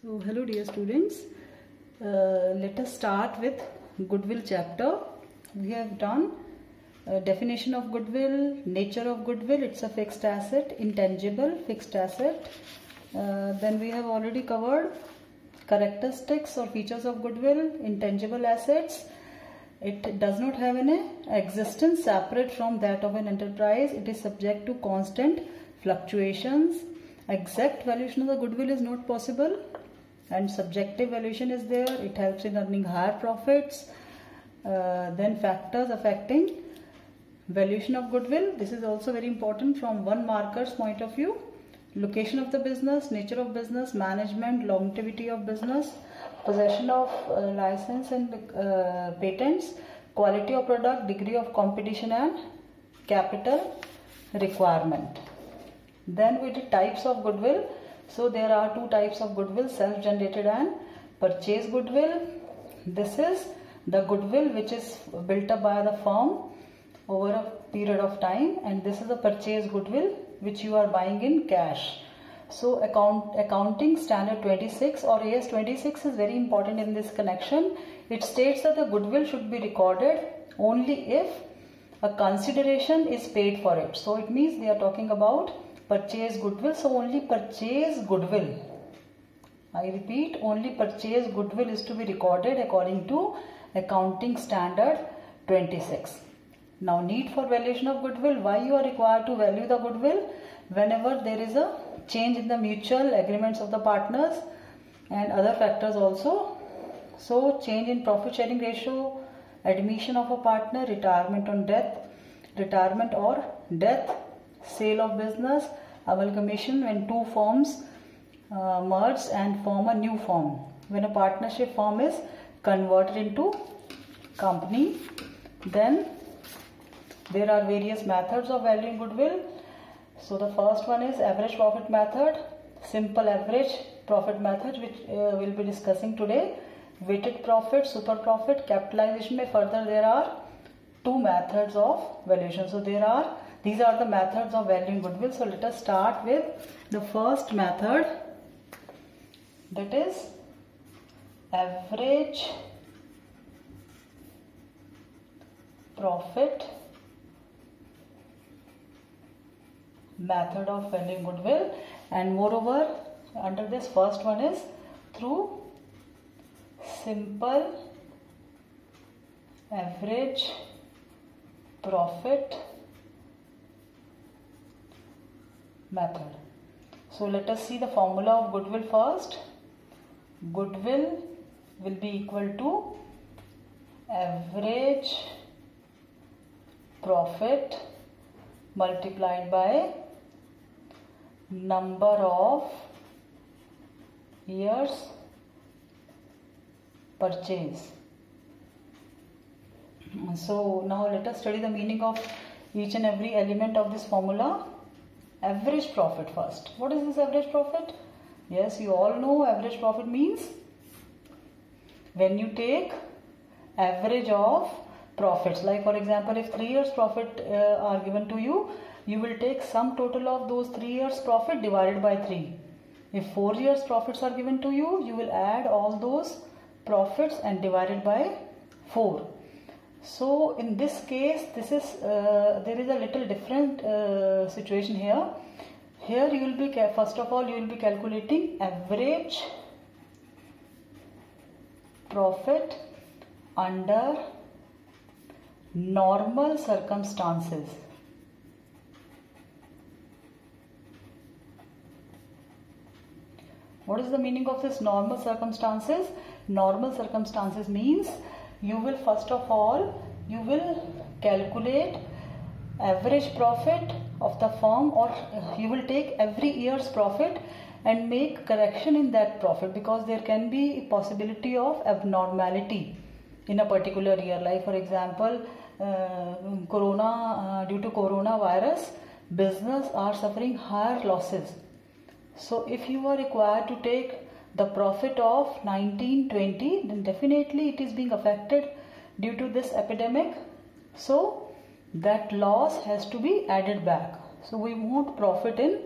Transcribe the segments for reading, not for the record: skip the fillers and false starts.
So hello dear students, let us start with goodwill chapter. We have done definition of goodwill, nature of goodwill. It's a fixed asset, intangible fixed asset. Then we have already covered characteristics or features of goodwill, intangible assets. It does not have an existence separate from that of an enterprise. It is subject to constant fluctuations. Exact valuation of the goodwill is not possible, and subjective valuation is there. It helps in earning higher profits. Then factors affecting valuation of goodwill. This is also very important from one marker's point of view. Location of the business, nature of business, management, longevity of business, possession of license and patents, quality of product, degree of competition and capital requirement. Then we did types of goodwill. So there are two types of goodwill, self-generated and purchase goodwill. This is the goodwill which is built up by the firm over a period of time, and this is a purchase goodwill which you are buying in cash. So accounting standard 26 or AS 26 is very important in this connection. It states that the goodwill should be recorded only if a consideration is paid for it. So it means they are talking about purchase goodwill. So only purchase goodwill, I repeat, only purchase goodwill is to be recorded according to accounting standard 26. Now, need for valuation of goodwill. Why you are required to value the goodwill? Whenever there is a change in the mutual agreements of the partners and other factors also. So change in profit sharing ratio, admission of a partner, retirement or death, sale of business, amalgamation when two firms merge and form a new firm, when a partnership firm is converted into company. Then there are various methods of valuing goodwill. So the first one is average profit method, simple average profit method, which we'll be discussing today, weighted profit, super profit, capitalization. Further there are two methods of valuation. So these are the methods of valuing goodwill. So let us start with the first method, that is average profit method of valuing goodwill. And moreover, under this first one is through simple average profit method. So let us see the formula of goodwill first. Goodwill will be equal to average profit multiplied by number of years purchase. So now let us study the meaning of each and every element of this formula. Average profit first. What is this average profit? Yes, you all know average profit means when you take average of profits. Like for example, if 3 years profit are given to you, you will take sum total of those 3 years profit divided by 3. If 4 years profits are given to you, you will add all those profits and divide it by 4. So in this case, this is there is a little different situation here. Here you will be, first of all, you will be calculating average profit under normal circumstances. What is the meaning of this normal circumstances? Normal circumstances means you will first of all, you will calculate average profit of the firm, or you will take every year's profit and make correction in that profit, because there can be a possibility of abnormality in a particular year. Like for example, due to coronavirus, business are suffering higher losses. So if you are required to take the profit of 1920, then definitely it is being affected due to this epidemic. So that loss has to be added back. So we want profit in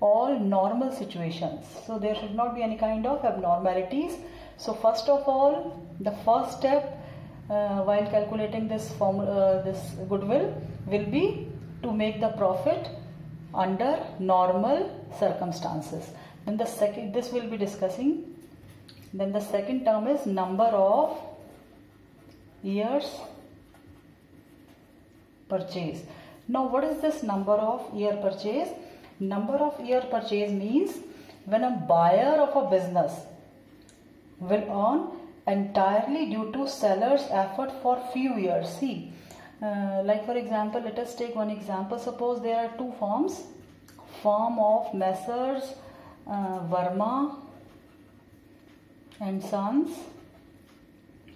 all normal situations. So there should not be any kind of abnormalities. So first of all, the first step while calculating this goodwill will be to make the profit under normal circumstances. Then the second, this will be discussing. Then the second term is number of years purchase. Now what is this number of year purchase? Number of year purchase means when a buyer of a business will earn entirely due to seller's effort for few years. See, like for example, let us take one example. Suppose there are two firms, firm of Messrs. Verma and Sons,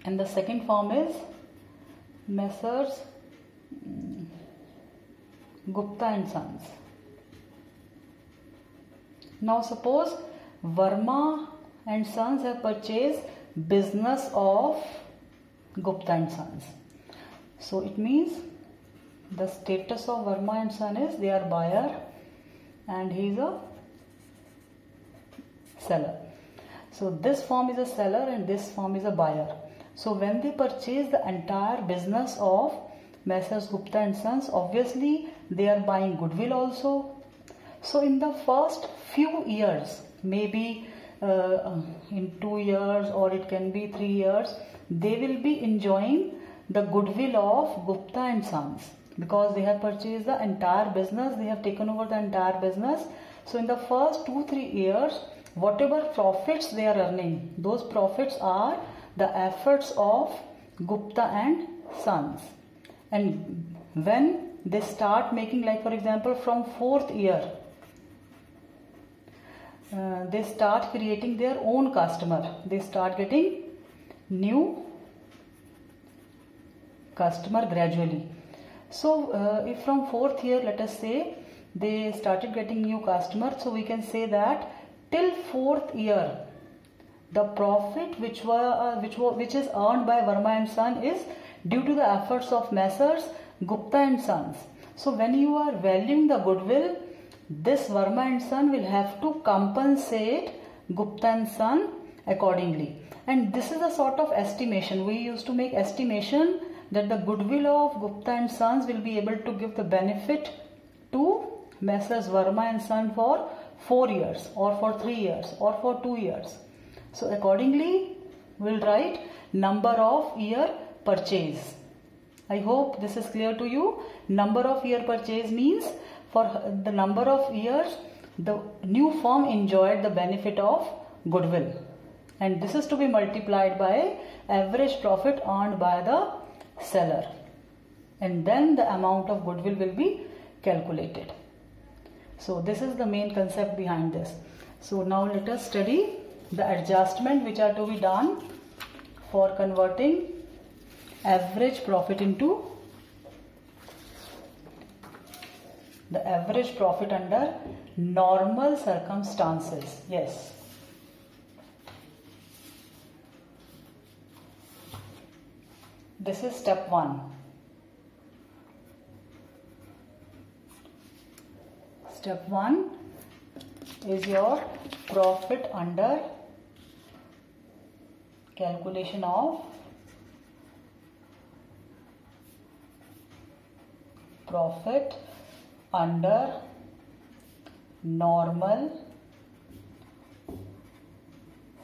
and the second firm is Messrs. Gupta and Sons. Now suppose Verma and Sons have purchased business of Gupta and Sons. So it means the status of Verma and Son is they are buyer and he is a seller. So this firm is a seller and this firm is a buyer. So when they purchase the entire business of Messrs. Gupta and Sons, obviously they are buying goodwill also. So in the first few years, maybe in 2 years or it can be 3 years, they will be enjoying the goodwill of Gupta and Sons because they have purchased the entire business, they have taken over the entire business. So in the first 2-3 years, whatever profits they are earning, those profits are the efforts of Gupta and Sons. And when they start making, like for example, from 4th year, they start creating their own customer. They start getting new customer gradually. So if from 4th year, let us say, they started getting new customers, so we can say that till 4th year, the profit which is earned by Verma and Son is due to the efforts of Messrs. Gupta and Sons. So when you are valuing the goodwill, this Verma and Son will have to compensate Gupta and Son accordingly. And this is a sort of estimation. We used to make estimation that the goodwill of Gupta and Sons will be able to give the benefit to Messrs. Verma and Son for 4 years or for 3 years or for 2 years. So accordingly, we'll write number of year purchase. I hope this is clear to you. Number of year purchase means for the number of years the new firm enjoyed the benefit of goodwill. And this is to be multiplied by average profit earned by the seller. And then the amount of goodwill will be calculated. So this is the main concept behind this. So now let us study the adjustment which are to be done for converting average profit into the average profit under normal circumstances. Yes. This is step 1. Step 1 is your profit under calculation of profit under normal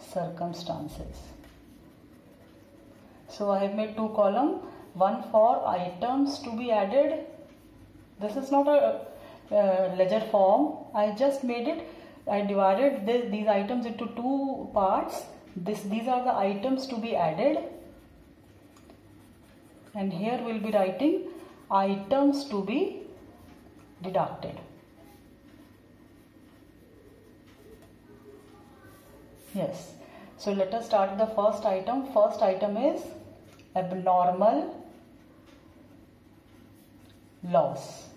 circumstances. So I have made 2 columns, one for items to be added. This is not a ledger form. I just made it. I divided these items into 2 parts. These are the items to be added, and here we'll be writing items to be deducted. Yes. So let us start with the first item. First item is abnormal loss.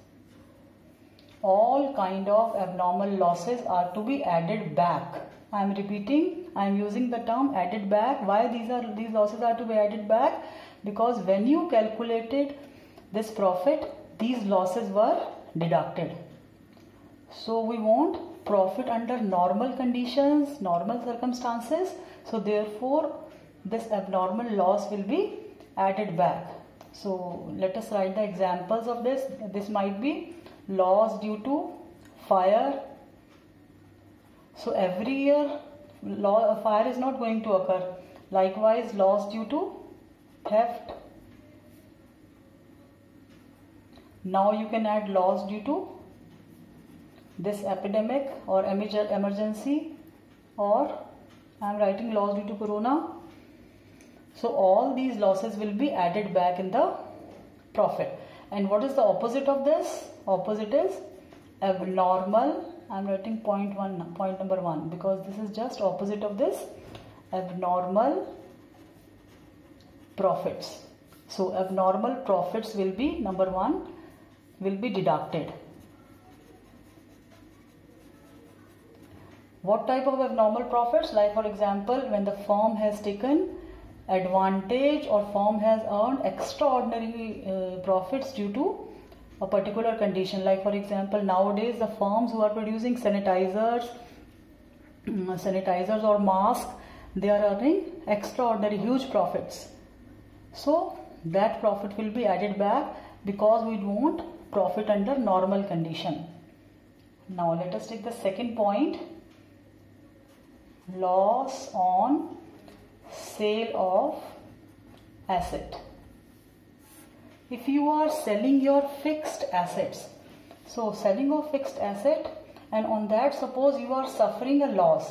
All kind of abnormal losses are to be added back. I am repeating, I am using the term added back. Why these losses are to be added back? Because when you calculated this profit, these losses were deducted. So we want profit under normal conditions, normal circumstances. So therefore this abnormal loss will be added back. So let us write the examples of this. This might be loss due to fire. So every year fire is not going to occur. Likewise, loss due to theft. Now you can add loss due to this epidemic or emergency, or I am writing loss due to corona. So all these losses will be added back in the profit. And what is the opposite of this? Opposite is abnormal. I am writing point number 1, because this is just opposite of this, abnormal profits. So abnormal profits will be, number 1, will be deducted. What type of abnormal profits? Like for example, when the firm has taken advantage or firm has earned extraordinary profits due to a particular condition. Like for example, nowadays the firms who are producing sanitizers or masks, they are earning extraordinary huge profits. So that profit will be added back, because we want profit under normal condition. Now let us take the second point. Loss on sale of asset. If you are selling your fixed assets, so selling of fixed asset, and on that suppose you are suffering a loss.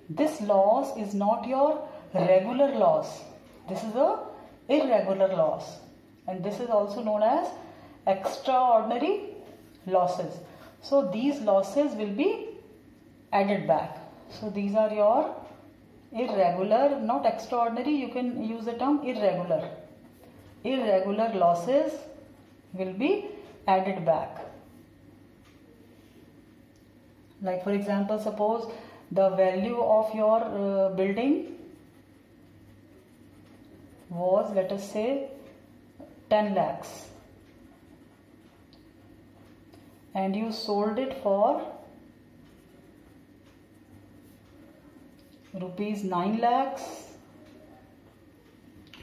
This loss is not your regular loss. This is a irregular loss, and this is also known as extraordinary losses. So these losses will be added back. So these are your irregular, not extraordinary, you can use the term irregular. Irregular losses will be added back. Like for example, suppose the value of your building was, let us say, 10 lakhs, and you sold it for rupees 9 lakhs.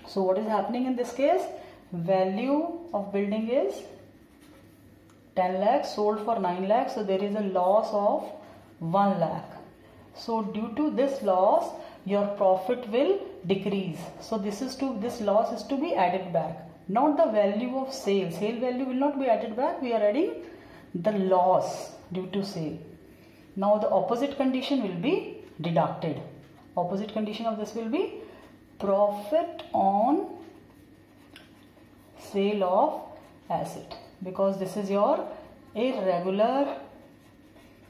So what is happening in this case? Value of building is 10 lakhs, sold for 9 lakhs. So there is a loss of 1 lakh. So due to this loss, your profit will decrease. So this loss is to be added back, not the value of sale. Sale value will not be added back. We are adding the loss due to sale. Now the opposite condition will be deducted. Opposite condition of this will be profit on sale of asset, because this is your irregular.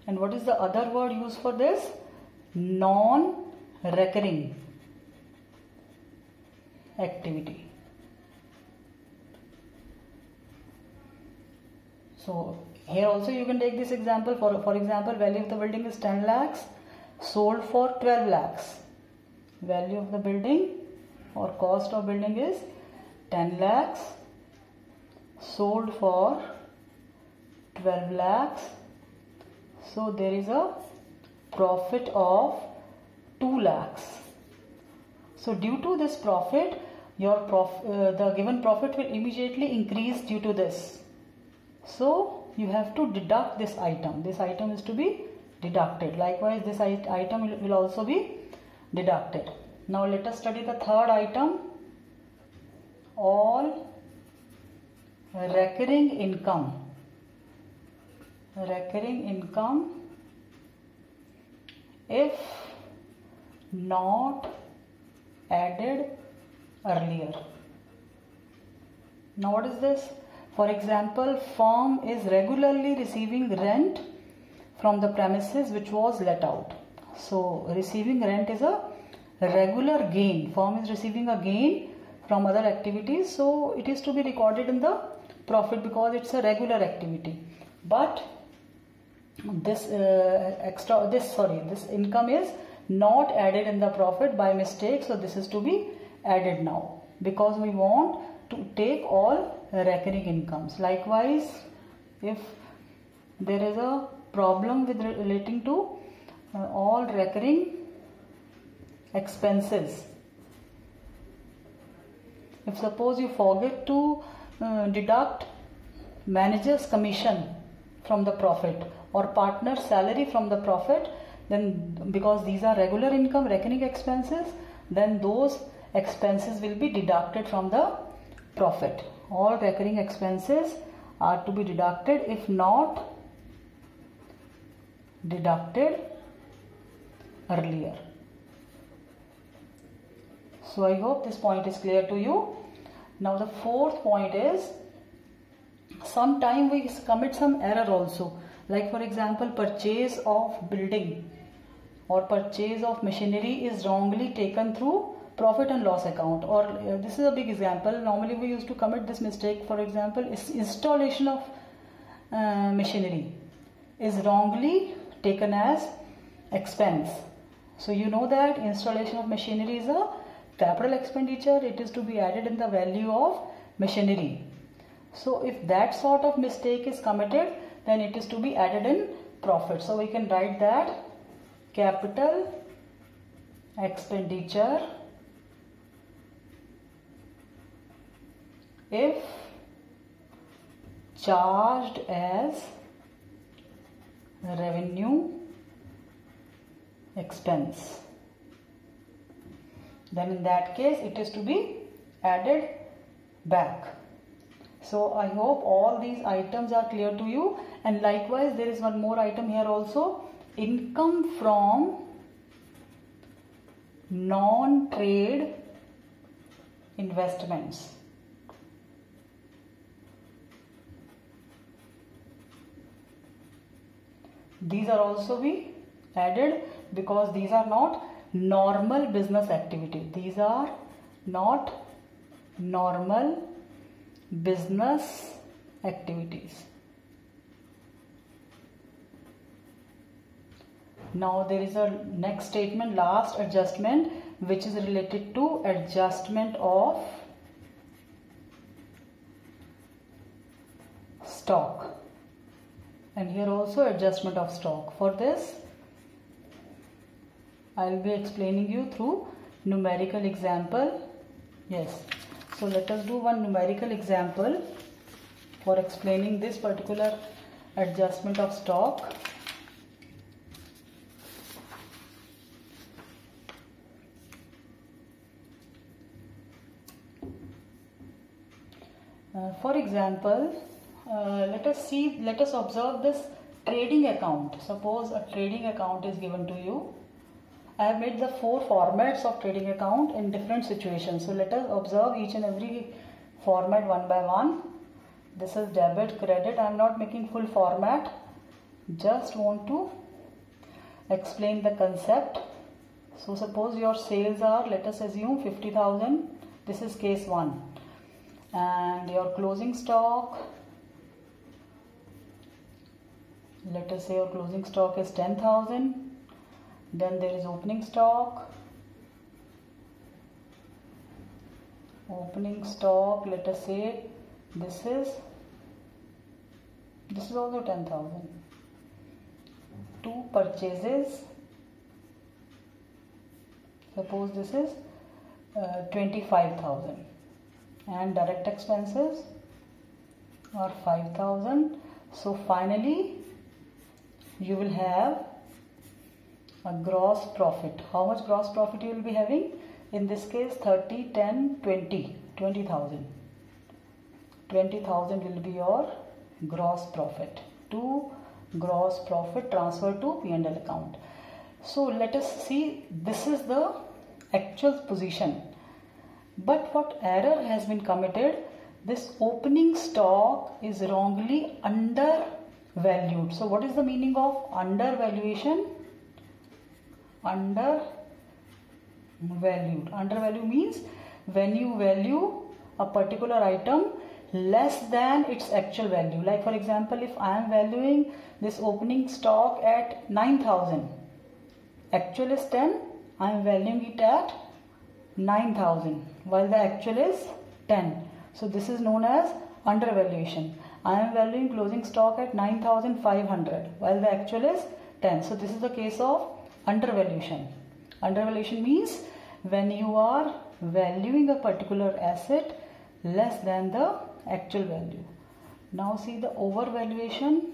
And what is the other word used for this? Non-recurring activity. So here also you can take this example. For example, value of the building is 10 lakhs, sold for 12 lakhs. Value of the building or cost of building is 10 lakhs, sold for 12 lakhs. So there is a profit of 2 lakhs. So due to this profit, the given profit will immediately increase due to this. So you have to deduct this item. This item is to be deducted. Likewise, this item will also be deducted. Now let us study the third item. All recurring income. Recurring income if not added earlier. Now what is this? For example, firm is regularly receiving rent from the premises which was let out. So receiving rent is a regular gain. Firm is receiving a gain from other activities, so it is to be recorded in the profit because it's a regular activity. But this income is not added in the profit by mistake, so this is to be added now because we want to take all recurring incomes. Likewise, if there is a problem with relating to all recurring expenses. If suppose you forget to deduct manager's commission from the profit or partner's salary from the profit, then because these are regular income, recurring expenses, then those expenses will be deducted from the profit. All recurring expenses are to be deducted if not deducted earlier. So I hope this point is clear to you. Now the fourth point is, sometimes we commit some error also, like for example purchase of building or purchase of machinery is wrongly taken through profit and loss account, or this is a big example. Normally we used to commit this mistake. For example, installation of machinery is wrongly taken as expense. So you know that installation of machinery is a capital expenditure. It is to be added in the value of machinery. So if that sort of mistake is committed, then it is to be added in profit. So we can write that capital expenditure if charged as revenue expense, then in that case it is to be added back. So I hope all these items are clear to you. And likewise there is one more item here also, income from non-trade investments. These are also be added because these are not normal business activity. These are not normal business activities. Now there is a next statement, last adjustment, which is related to adjustment of stock. And here also adjustment of stock. For this I will be explaining you through numerical example. Yes, so let us do one numerical example for explaining this particular adjustment of stock. For example, let us observe this trading account. Suppose a trading account is given to you. I have made the 4 formats of trading account in different situations. So let us observe each and every format one by one. This is debit, credit. I am not making full format. Just want to explain the concept. So suppose your sales are, let us assume 50,000. This is case 1. And your closing stock, let us say your closing stock is 10,000. Then there is opening stock. Opening stock, let us say this is also 10,000. 2 purchases. Suppose this is 25,000. And direct expenses are 5,000. So finally you will have a gross profit. How much gross profit you will be having? In this case 30, 10, 20, 20,000. 20,000 will be your gross profit. To gross profit transferred to P&L account. So let us see, this is the actual position. But what error has been committed? This opening stock is wrongly undervalued. So what is the meaning of undervaluation? Undervalued. Undervalue means when you value a particular item less than its actual value. Like for example, if I am valuing this opening stock at 9,000, actual is 10, I am valuing it at 9,000 while the actual is 10. So this is known as undervaluation. I am valuing closing stock at 9,500 while the actual is 10. So this is the case of undervaluation. Undervaluation means when you are valuing a particular asset less than the actual value. Now see the overvaluation.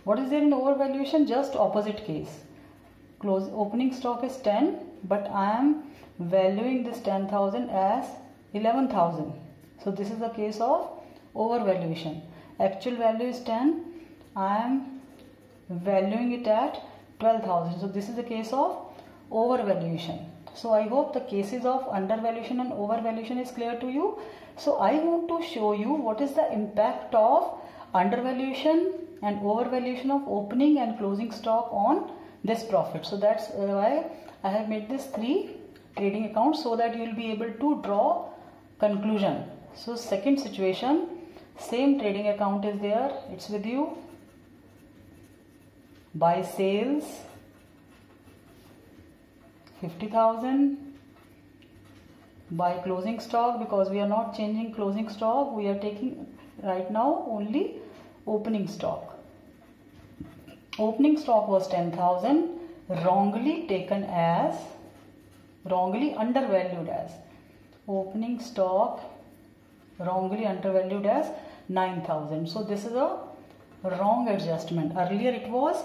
What is there in overvaluation? Just opposite case. Opening stock is 10, but I am valuing this 10,000 as 11,000. So this is the case of overvaluation. Actual value is 10. I am valuing it at 12,000. So this is the case of overvaluation. So I hope the cases of undervaluation and overvaluation is clear to you. So I want to show you what is the impact of undervaluation and overvaluation of opening and closing stock on this profit. So that's why I have made this 3 trading accounts, so that you will be able to draw conclusion. So second situation, same trading account is there, it's with you. Buy sales 50,000. Buy closing stock, because we are not changing closing stock, we are taking right now only opening stock. Opening stock was 10,000, wrongly taken as, wrongly undervalued as, opening stock wrongly undervalued as 9,000. So this is a wrong adjustment. Earlier it was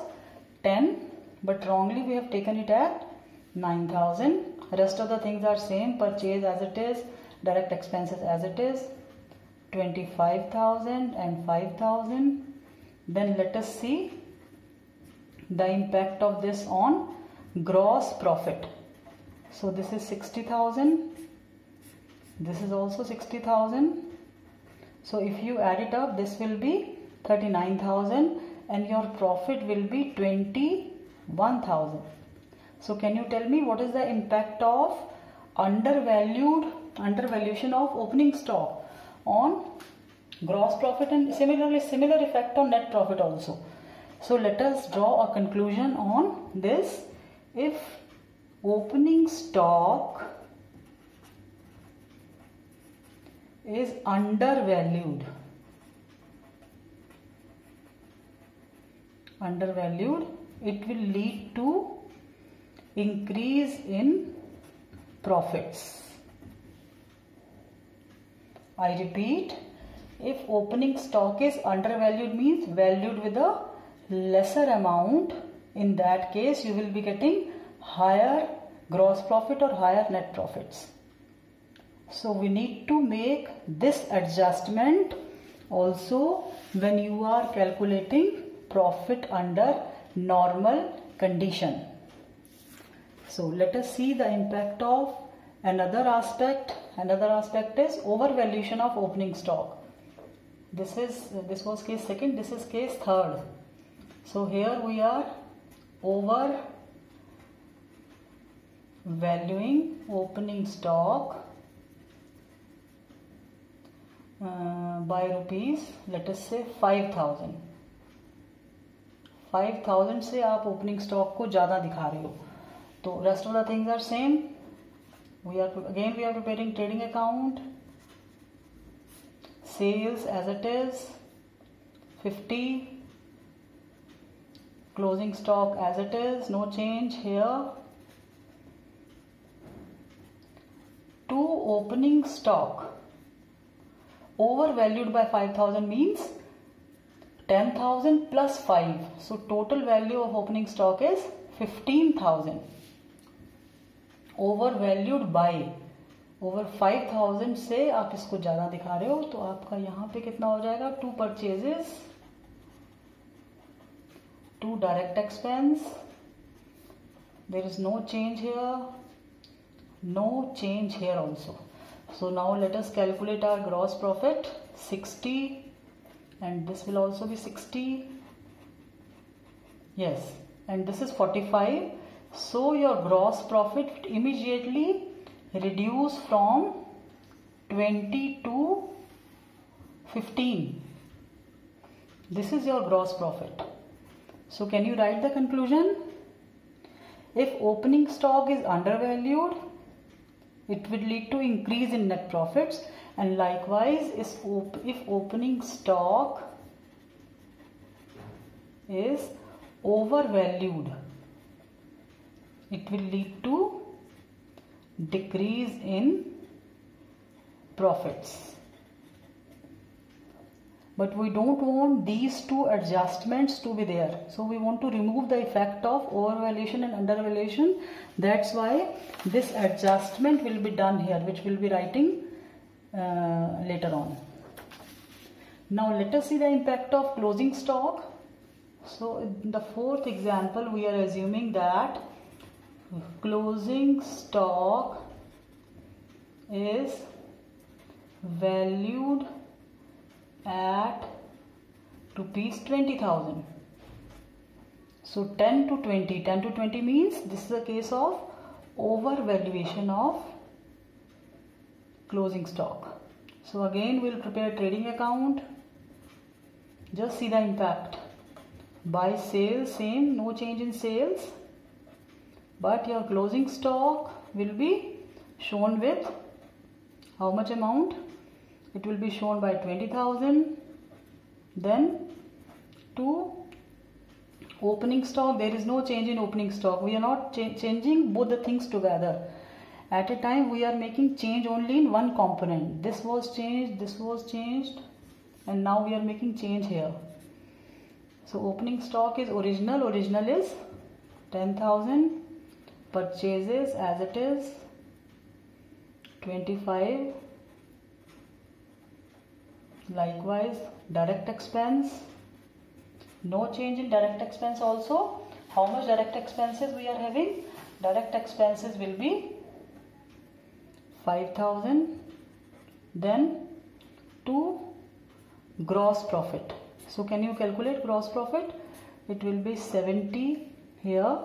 10, but wrongly we have taken it at 9,000. Rest of the things are same. Purchase as it is, direct expenses as it is, 25,000 and 5,000. Then let us see the impact of this on gross profit. So this is 60,000. This is also 60,000. So if you add it up, this will be 39,000 and your profit will be 21,000. So can you tell me what is the impact of undervaluation of opening stock on gross profit, and similar effect on net profit also. So let us draw a conclusion on this. If opening stock is undervalued, it will lead to increase in profits. I repeat, if opening stock is undervalued means valued with a lesser amount, in that case you will be getting higher gross profit or higher net profits. So we need to make this adjustment also when you are calculating profit under normal condition. So let us see the impact of another aspect. Another aspect is overvaluation of opening stock. This was case second, this is case third. So here we are overvaluing opening stock by rupees, let us say 5,000. 5,000 से आप opening stock को ज़्यादा दिखा रहे हो. तो rest of the things are same. We are preparing trading account. Sales as it is 50. Closing stock as it is, no change here. To opening stock overvalued by 5,000 means 10,000 plus 5. So total value of opening stock is 15,000. Overvalued by over 5,000 से आप इसको ज़्यादा दिखा रहे हो, तो आपका यहाँ पे कितना हो जाएगा? 2 purchases, 2 direct expense. There is no change here, no change here also. So now let us calculate our gross profit. 60, and this will also be 60. Yes, and this is 45. So your gross profit immediately reduce from 20 to 15. This is your gross profit. So can you write the conclusion? If opening stock is undervalued, it will lead to increase in net profits, And likewise, if opening stock is overvalued, it will lead to decrease in profits. But we don't want these two adjustments to be there. So we want to remove the effect of overvaluation and undervaluation. That's why this adjustment will be done here, which we'll be writing later on. Now let us see the impact of closing stock. So in the fourth example, we are assuming that closing stock is valued at rupees 20,000. So 10 to 20. 10 to 20 means this is a case of overvaluation of closing stock. So again we'll prepare a trading account. Just see the impact. Buy sales, same, no change in sales. But your closing stock will be shown with how much amount? It will be shown by 20,000. Then to opening stock, there is no change in opening stock. We are not changing both the things together. At a time we are making change only in one component. This was changed, and now we are making change here. So opening stock is original is 10,000. Purchases as it is 25. Likewise, direct expense, no change in direct expense also. How much direct expenses we are having? Direct expenses will be 5,000. Then to gross profit. So can you calculate gross profit? It will be 70 here,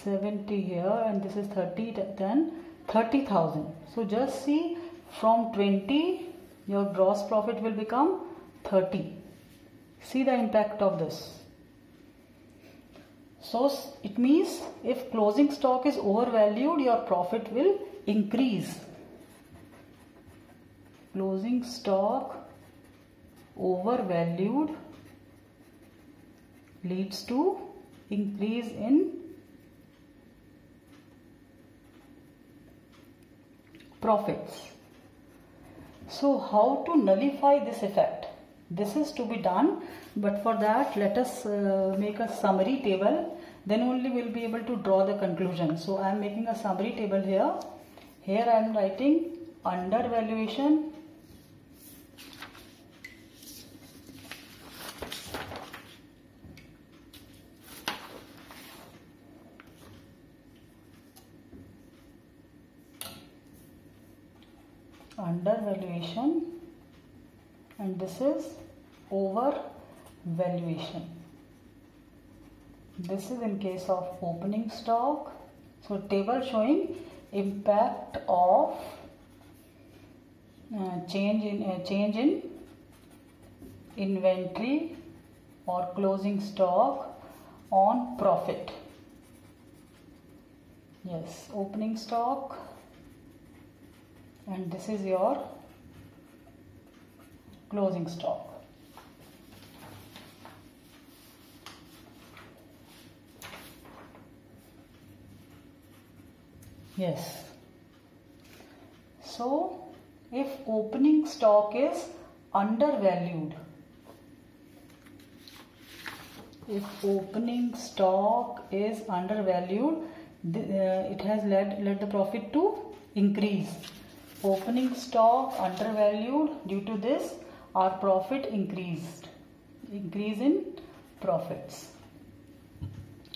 70 here, and this is 30, then 30,000. So just see, from 20 your gross profit will become 30. See the impact of this. So it means if closing stock is overvalued, your profit will increase. Closing stock overvalued leads to increase in profits. So how to nullify this effect? This is to be done, but for that let us make a summary table. Then only we will be able to draw the conclusion. So I am making a summary table here. Here I am writing undervaluation, and this is overvaluation. This is in case of opening stock. So table showing impact of change in inventory or closing stock on profit. Yes, opening stock, and this is your closing stock. Yes. So if opening stock is undervalued, it has led the profit to increase. Opening stock undervalued, due to this our profit increase in profits.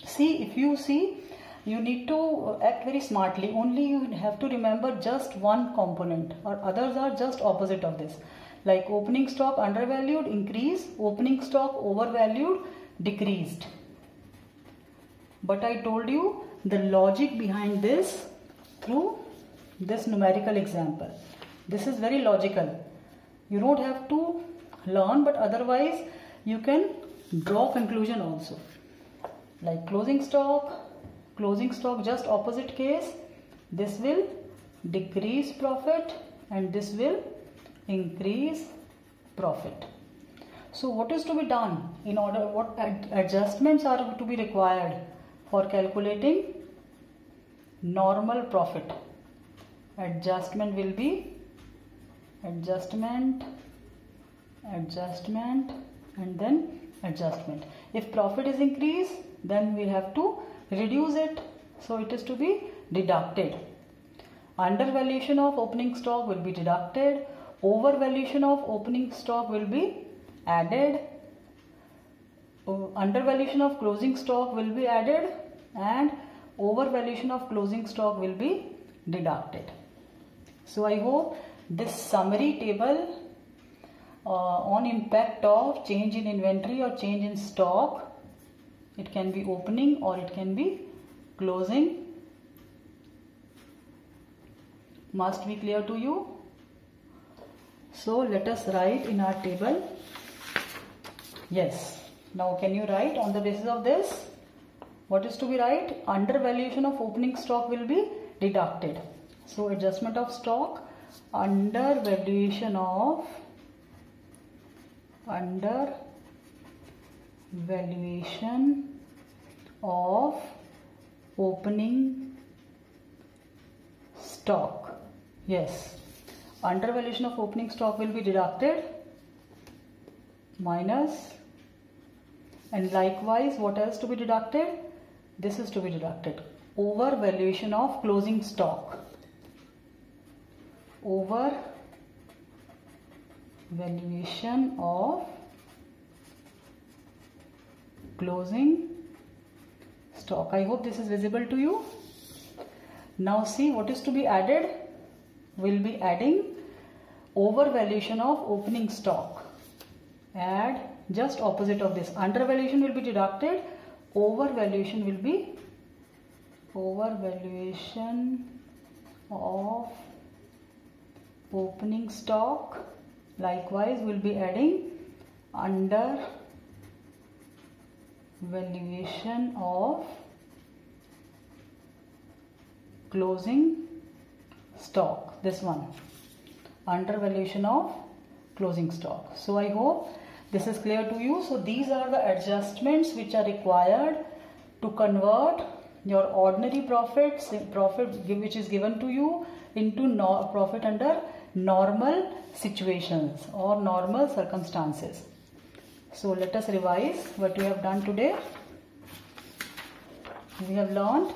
See, if you see, you need to act very smartly. Only you have to remember just one component, or others are just opposite of this. Like opening stock undervalued, increase; opening stock overvalued, decreased. But I told you the logic behind this through this numerical example. This is very logical. You don't have to learn, but otherwise you can draw conclusion also. Like closing stock just opposite case. This will decrease profit and this will increase profit. So what is to be done in order, what adjustments are to be required for calculating normal profit? Adjustment will be adjustment and then adjustment. If profit is increased, then we have to reduce it, so it is to be deducted. Undervaluation of opening stock will be deducted. Overvaluation of opening stock will be added. Undervaluation of closing stock will be added and overvaluation of closing stock will be deducted. So I hope this summary table on impact of change in inventory or change in stock, it can be opening or it can be closing, must be clear to you. So let us write in our table. Yes, now can you write on the basis of this? What is to be write? Undervaluation of opening stock will be deducted. So adjustment of stock, undervaluation of opening stock. Yes, undervaluation of opening stock will be deducted, minus, and likewise what else to be deducted? This is to be deducted. Overvaluation of closing stock. Overvaluation of closing stock. I hope this is visible to you. Now see what is to be added. We'll be adding overvaluation of opening stock. Add just opposite of this. Undervaluation will be deducted. Overvaluation will be overvaluation of opening stock. Likewise we'll be adding undervaluation of closing stock. This one, undervaluation of closing stock. So I hope this is clear to you. So these are the adjustments which are required to convert your ordinary profit which is given to you into profit under normal situations or normal circumstances. So let us revise what we have done today. We have learned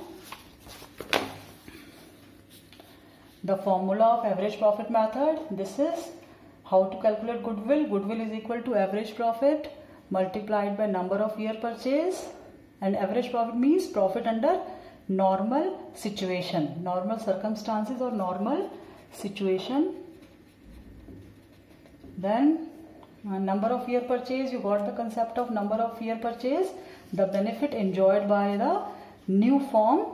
the formula of average profit method. This is how to calculate goodwill. Goodwill is equal to average profit multiplied by number of year purchase, and average profit means profit under normal situation, normal circumstances or normal situation. Then number of year purchase, you got the concept of number of year purchase, the benefit enjoyed by the new firm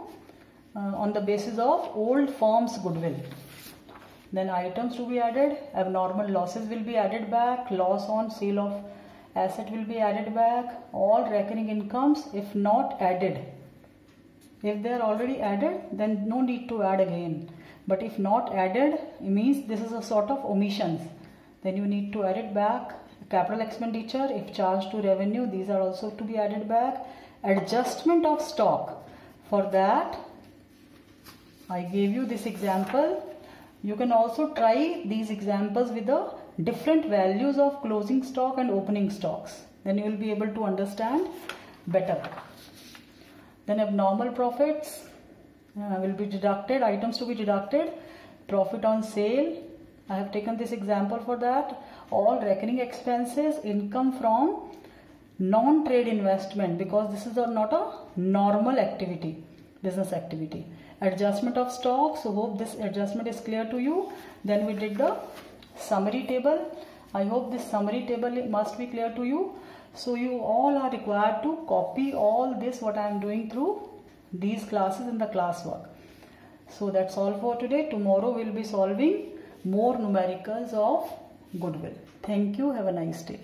on the basis of old firm's goodwill. Then items to be added, abnormal losses will be added back, loss on sale of asset will be added back, all recurring incomes if not added. If they are already added, then no need to add again. But if not added, it means this is a sort of omissions. Then you need to add it back. Capital expenditure, if charged to revenue, these are also to be added back. Adjustment of stock. For that, I gave you this example. You can also try these examples with the different values of closing stock and opening stocks. Then you will be able to understand better. Then abnormal profits will be deducted, items to be deducted, profit on sale. I have taken this example for that. All recurring expenses, income from non-trade investment, because this is not a normal activity, business activity. Adjustment of stock, so hope this adjustment is clear to you. Then we did the summary table. I hope this summary table must be clear to you. So you all are required to copy all this what I am doing through these classes in the classwork. So that's all for today. Tomorrow we will be solving more numericals of goodwill. Thank you. Have a nice day.